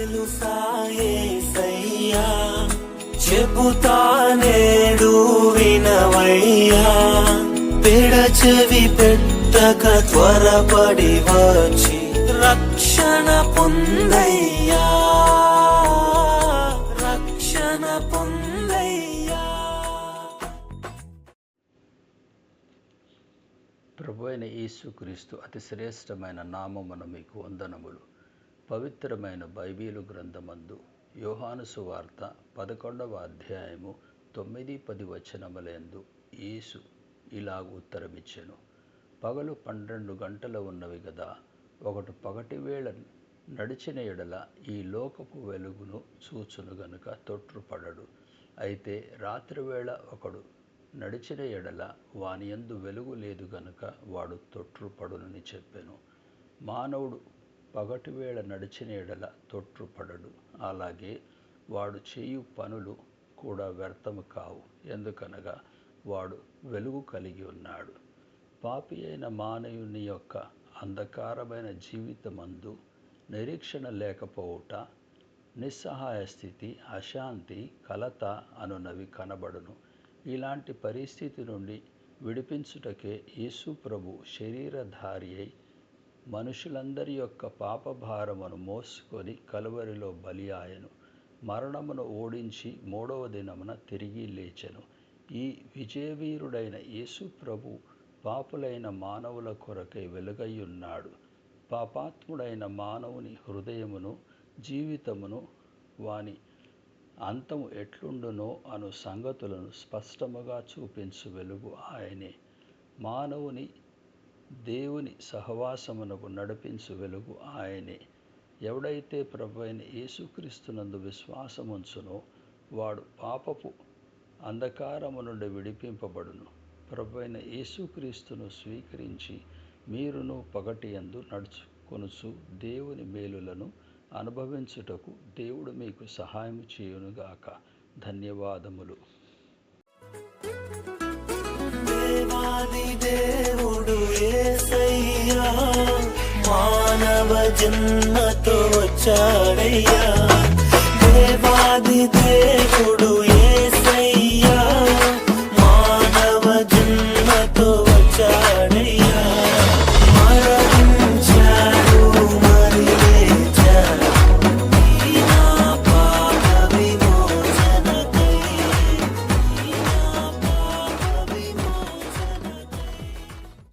తెలుసా యేసయ్యా, చెబుతా నేడు వినవయ్యా, పెడచెవి పెట్టక త్వరపడి వచ్చి రక్షణ పొందయ్యా, రక్షణ పొందయ్యా. ప్రభు అయిన యేసుక్రీస్తు అతి శ్రేష్టమైన నామమున మీకు వందనములు. పవిత్రమైన బైబిలు గ్రంథమందు యోహాను సువార్త 11వ అధ్యాయము 9-10 వచనములందు యేసు ఇలాగ ఉత్తరమిచ్చెను. పగలు 12 గంటలు ఉన్నవి గదా, ఒకడు పగటి వేళ నడిచిన ఎడల ఈ లోకపు వెలుగును చూచును గనుక తొట్రుపడడు. అయితే రాత్రివేళ ఒకడు నడిచిన ఎడల వానియందు వెలుగు లేదు గనుక వాడు తొట్రుపడునని చెప్పెను. మానవుడు పగటివేళ నడిచిన ఎడల తొట్రుపడడు. అలాగే వాడు చేయు పనులు కూడా వ్యర్థము కావు, ఎందుకనగా వాడు వెలుగు కలిగి ఉన్నాడు. పాపి అయిన మానవుని యొక్క అంధకారమైన జీవితమందు నిరీక్షణ లేకపోవుట, నిస్సహాయ స్థితి, అశాంతి, కలత అనునవి కనబడును. ఇలాంటి పరిస్థితి నుండి విడిపించుటకే యేసు ప్రభు శరీరధారి అయి మనుషులందరి యొక్క పాపభారమును మోసుకొని కలువరిలో బలి ఆయను. మరణమును ఓడించి 3వ దినమున తిరిగి లేచెను. ఈ విజయవీరుడైన యేసు ప్రభు పాపులైన మానవుల కొరకై వెలుగయ్యున్నాడు. పాపాత్ముడైన మానవుని హృదయమును, జీవితమును, వాని అంతము ఎట్లుండునో అను సంగతులను స్పష్టముగా చూపించు వెలుగు ఆయనే. మానవుని దేవుని సహవాసమునకు నడిపించు వెలుగు ఆయనే. ఎవడైతే ప్రభువైన యేసుక్రీస్తునందు విశ్వాసముంచునో వాడు పాపపు అంధకారము నుండి విడిపింపబడును. ప్రభువైన యేసుక్రీస్తును స్వీకరించి మీరును పగటియందు నడుచుకొనుచు దేవుని మేలులను అనుభవించుటకు దేవుడు మీకు సహాయం చేయునుగాక. ధన్యవాదములు. దేవాది దేవుడు యేసయ్యా, మానవ జన్మతో వచ్చాడయ్యా. దేవాది దేవుడు